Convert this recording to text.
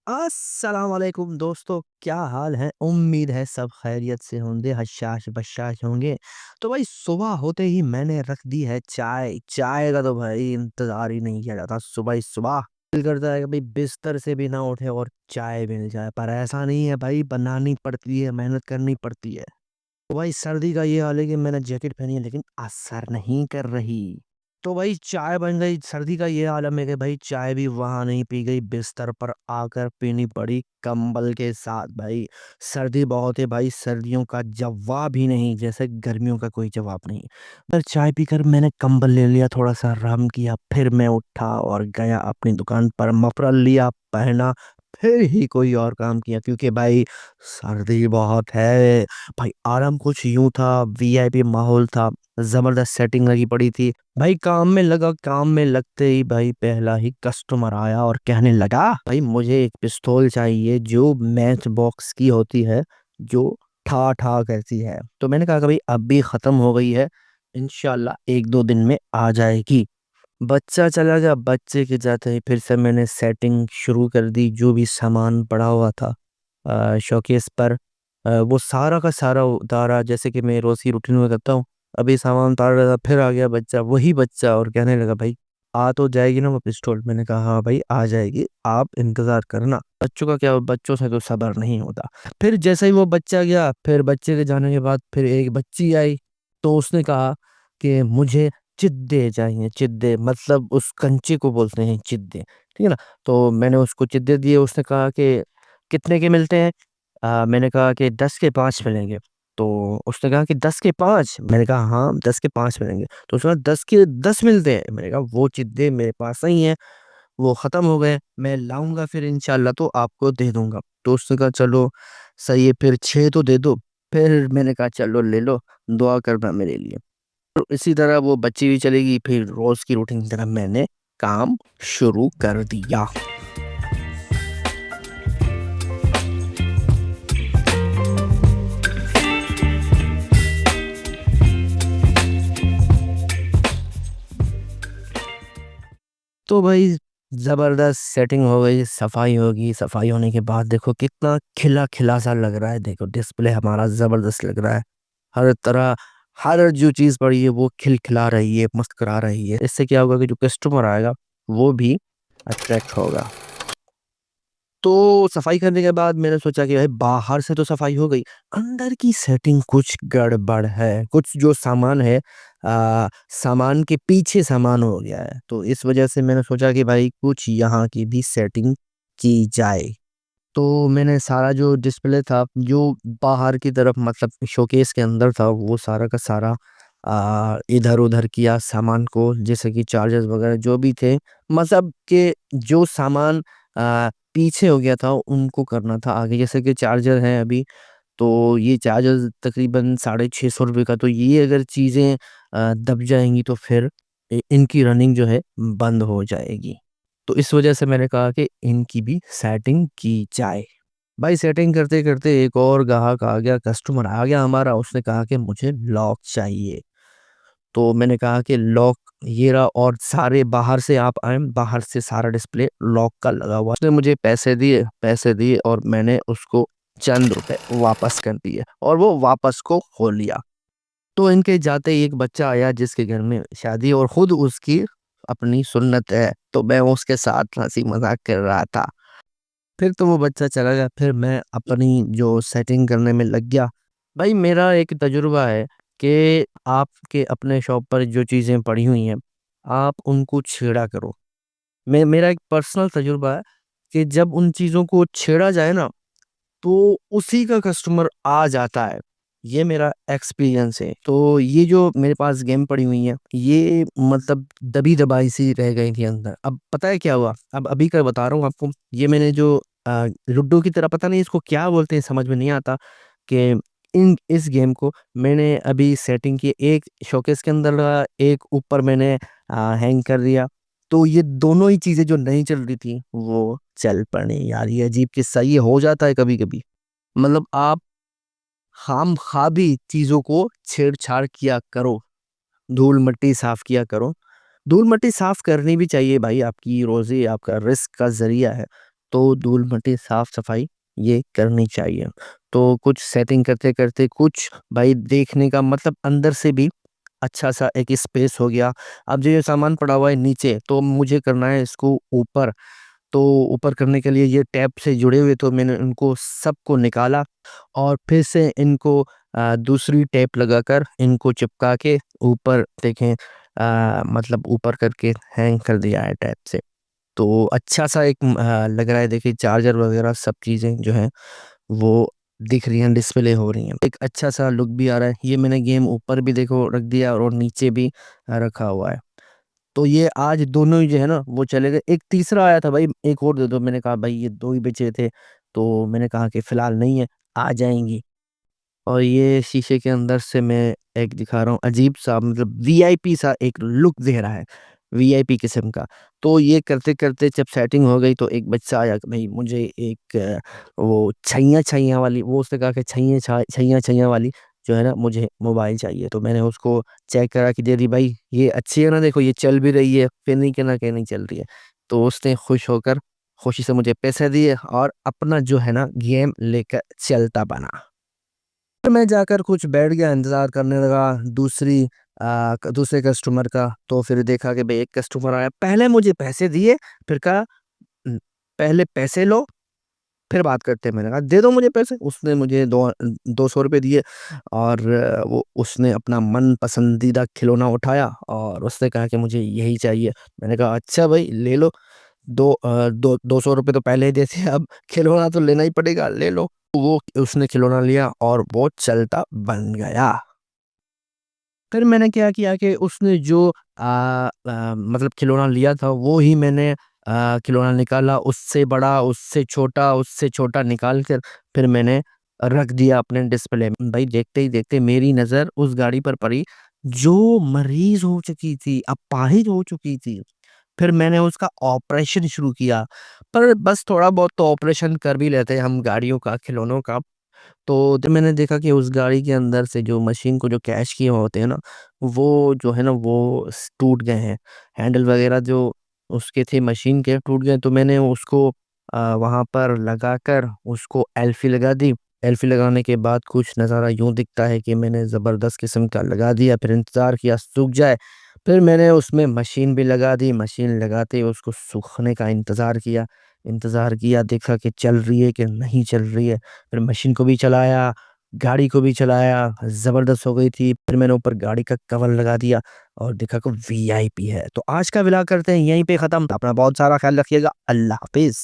अस्सलाम वालेकुम दोस्तों, क्या हाल है? उम्मीद है सब खैरियत से होंगे, हशाश बशाश होंगे। तो भाई सुबह होते ही मैंने रख दी है चाय। चाय का तो भाई इंतज़ार ही नहीं किया जाता। सुबह ही सुबह दिल करता है कि भाई बिस्तर से भी ना उठे और चाय मिल जाए, पर ऐसा नहीं है भाई, बनानी पड़ती है, मेहनत करनी पड़ती है। तो भाई सर्दी का ये हाल है कि मैंने जैकेट पहनी है लेकिन असर नहीं कर रही। तो भाई चाय बन गई, सर्दी का ये आलम है कि भाई चाय भी वहाँ नहीं पी गई, बिस्तर पर आकर पीनी पड़ी कंबल के साथ भाई। सर्दी बहुत है भाई, सर्दियों का जवाब ही नहीं, जैसे गर्मियों का कोई जवाब नहीं। पर चाय पीकर मैंने कंबल ले लिया, थोड़ा सा आराम किया, फिर मैं उठा और गया अपनी दुकान पर, मफरल लिया, पहना, फिर ही कोई और काम किया क्योंकि भाई सर्दी बहुत है। भाई आराम कुछ यूँ था, वीआईपी माहौल था, ज़बरदस्त सेटिंग लगी पड़ी थी। भाई काम में लगा, काम में लगते ही भाई पहला ही कस्टमर आया और कहने लगा, भाई मुझे एक पिस्तौल चाहिए जो मैच बॉक्स की होती है, जो ठा ठा करती है। तो मैंने कहा कि भाई अब भी ख़त्म हो गई है, इंशाल्लाह 1-2 दिन में आ जाएगी। बच्चा चला गया, बच्चे के जाते ही फिर से मैंने सेटिंग शुरू कर दी। जो भी सामान पड़ा हुआ था शोकेस पर, वो सारा का सारा उतारा, जैसे कि मैं रोज़ की रूटीन में करता हूँ। अभी सामान उतार रहा था, फिर आ गया बच्चा, वही बच्चा, और कहने लगा, भाई आ तो जाएगी ना वो पिस्तौल? मैंने कहा हाँ भाई आ जाएगी, आप इंतज़ार करना। बच्चों का क्या, बच्चों से तो सब्र नहीं होता। फिर जैसे ही वो बच्चा गया, फिर बच्चे के जाने के बाद फिर एक बच्ची आई। तो उसने कहा कि मुझे चिद्दे चाहिए, चिद्दे मतलब उस कंचे को बोलते हैं चिद्दे, ठीक है ना? तो मैंने उसको चिद्दे दिए, उसने कहा कि कितने के मिलते हैं? मैंने कहा कि 10 के 5 मिलेंगे। तो उसने कहा कि 10 के 5? मैंने कहा हाँ 10 के 5 मिलेंगे। तो उसने कहा 10 के 10 मिलते हैं? मैंने कहा वो चिद्दे मेरे पास नहीं है, वो ख़त्म हो गए, मैं लाऊँगा फिर इंशाल्लाह तो आपको दे दूँगा। तो उसने कहा चलो सही है, फिर 6 तो दे दो। फिर मैंने कहा चलो ले लो, दुआ करना मेरे लिए। तो इसी तरह वो बच्ची भी चली गई, फिर रोज़ की रूटीन की तरह मैंने काम शुरू कर दिया। तो भाई ज़बरदस्त सेटिंग हो गई, सफाई होगी, सफाई होने के बाद देखो कितना खिला-खिला सा लग रहा है, देखो डिस्प्ले हमारा ज़बरदस्त लग रहा है। हर तरह, हर जो चीज़ पड़ी है वो खिलखिला रही है, मुस्कुरा रही है। इससे क्या होगा कि जो कस्टमर आएगा वो भी अट्रैक्ट होगा। तो सफाई करने के बाद मैंने सोचा कि भाई बाहर से तो सफाई हो गई, अंदर की सेटिंग कुछ गड़बड़ है। कुछ जो सामान है, सामान के पीछे सामान हो गया है। तो इस वजह से मैंने सोचा कि भाई कुछ यहाँ की भी सेटिंग की जाए। तो मैंने सारा जो डिस्प्ले था, जो बाहर की तरफ मतलब शोकेस के अंदर था, वो सारा का सारा इधर-उधर किया सामान को, जैसे कि चार्जर्स वगैरह जो भी थे, मतलब कि जो सामान पीछे हो गया था उनको करना था आगे। जैसे कि चार्जर है अभी, तो ये चार्जर तकरीबन ₹650 का, तो ये अगर चीज़ें दब जाएँगी तो फिर इनकी रनिंग जो है बंद हो जाएगी। तो इस वजह से मैंने कहा कि इनकी भी सेटिंग की जाए। भाई सेटिंग करते-करते एक और ग्राहक आ गया, कस्टमर आ गया हमारा, उसने कहा कि मुझे लॉक चाहिए। तो मैंने कहा कि लॉक ये रहा, और सारे बाहर से आप आएँ, बाहर से सारा डिस्प्ले लॉक का लगा हुआ है। उसने मुझे पैसे दिए और मैंने उसको चंद रुपए वापस कर दिए और वो वापस को खोल लिया। तो इनके जाते ही एक बच्चा आया जिसके घर में शादी, और खुद उसकी अपनी सुन्नत है, तो मैं उसके साथ हँसी-मज़ाक कर रहा था। फिर तो वो बच्चा चला गया, फिर मैं अपनी जो सेटिंग करने में लग गया। भाई मेरा एक तजुर्बा है कि आपके अपने शॉप पर जो चीज़ें पड़ी हुई हैं, आप उनको छेड़ा करो। मेरा एक पर्सनल तजुर्बा है कि जब उन चीज़ों को छेड़ा जाए ना, तो उसी का कस्टमर आ जाता है। ये मेरा एक्सपीरियंस है। तो ये जो मेरे पास गेम पड़ी हुई हैं, ये मतलब दबी-दबाई सी रह गई थी अंदर। अब पता है क्या हुआ? अब अभी का बता रहा हूँ आपको। ये मैंने जो लूडो की तरह, पता नहीं इसको क्या बोलते हैं, समझ में नहीं आता कि इन इस गेम को मैंने अभी सेटिंग की। एक शोकेस के अंदर लगा, एक ऊपर मैंने हैंग कर दिया। तो ये दोनों ही चीज़ें जो नहीं चल रही थी, वो चल पड़ी यार। ये अजीब किस्सा ये हो जाता है कभी-कभी। मतलब आप खाम-खा भी चीज़ों को छेड़-छाड़ किया करो, धूल-मिट्टी साफ किया करो। धूल-मिट्टी साफ करनी भी चाहिए भाई, आपकी रोज़ी आपका रिज़्क का ज़रिया है। तो धूल-मट्टी साफ-सफाई ये करनी चाहिए। तो कुछ सेटिंग करते-करते कुछ भाई देखने का मतलब अंदर से भी अच्छा-सा एक स्पेस हो गया। अब जो ये सामान पड़ा हुआ है नीचे, तो मुझे करना है इसको ऊपर। तो ऊपर करने के लिए ये टैप से जुड़े हुए, तो मैंने उनको सबको निकाला और फिर से इनको दूसरी टेप लगाकर इनको चिपका के ऊपर देखें, मतलब ऊपर करके हैंग कर दिया है टैप से। तो अच्छा-सा एक लग रहा है, देखिए चार्जर वगैरह सब चीज़ें जो हैं वो दिख रही हैं, डिस्प्ले हो रही हैं। एक अच्छा-सा लुक भी आ रहा है। ये मैंने गेम ऊपर भी देखो रख दिया और नीचे भी रखा हुआ है। तो ये आज दोनों ही जो है ना वो चले गए। एक तीसरा आया था, भाई एक और दे दो। मैंने कहा भाई ये 2 ही बचे थे, तो मैंने कहा कि फिलहाल नहीं है, आ जाएँगी। और ये शीशे के अंदर से मैं एक दिखा रहा हूँ, अजीब-सा मतलब वीआईपी सा एक लुक दे रहा है, वीआईपी किस्म का। तो ये करते-करते जब सेटिंग हो गई, तो एक बच्चा आया कि भई मुझे एक वो छैया-छैया वाली, वो उसने कहा कि छैया-छैया वाली जो है ना मुझे मोबाइल चाहिए। तो मैंने उसको चेक करा के दे दी, भाई ये अच्छी है ना, देखो ये चल भी रही है, फिर नहीं कहना कि नहीं चल रही है। तो उसने खुश होकर खुशी से मुझे पैसे दिए और अपना जो है ना गेम लेकर चलता बना। फिर मैं जाकर कुछ बैठ गया, इंतज़ार करने लगा दूसरे कस्टमर का। तो फिर देखा कि भई एक कस्टमर आया, पहले मुझे पैसे दिए, फिर कहा उम, पहले पैसे लो, फिर बात करते हैं। मैंने कहा दे दो मुझे पैसे। उसने मुझे ₹200 दिए और वो उसने अपना मन पसंदीदा खिलौना उठाया और उसने कहा कि मुझे यही चाहिए। मैंने कहा अच्छा भाई ले लो। दो ₹200 तो पहले ही दिए थे, अब खिलौना तो लेना ही पड़ेगा, ले लो। वो उसने खिलौना लिया और वो चलता बन गया। फिर मैंने क्या किया कि उसने जो मतलब खिलौना लिया था, वो ही मैंने खिलौना निकाला, उससे छोटा निकाल कर फिर मैंने रख दिया अपने डिस्प्ले में। भाई देखते ही देखते मेरी नज़र उस गाड़ी पर पड़ी, जो मरीज़ हो चुकी थी, अपाहिज हो चुकी थी। फिर मैंने उसका ऑपरेशन शुरू किया, पर बस थोड़ा बहुत तो ऑपरेशन कर भी लेते हैं हम गाड़ियों का, खिलौनों का। तो जब मैंने देखा कि उस गाड़ी के अंदर से जो मशीन को जो कैच किए हुए होते हैं ना, वो जो है ना वो टूट गए हैं। हैंडल वगैरह जो उसके थे मशीन के टूट गए, तो मैंने उसको वहाँ पर लगाकर उसको एल्फी लगा दी। एल्फी लगाने के बाद कुछ नज़ारा यूँ दिखता है कि मैंने ज़बरदस्त किस्म का लगा दिया, फिर इंतज़ार किया सूख जाए। फिर मैंने उसमें मशीन भी लगा दी, मशीन लगाते ही उसको सूखने का इंतज़ार किया, देखा कि चल रही है कि नहीं चल रही है। फिर मशीन को भी चलाया, गाड़ी को भी चलाया, ज़बरदस्त हो गई थी। फिर मैंने ऊपर गाड़ी का कवर लगा दिया और देखा कि वीआईपी है। तो आज का व्लॉग करते हैं यहीं पे ख़त्म। अपना बहुत सारा ख़्याल रखिएगा। अल्लाह हाफ़िज़।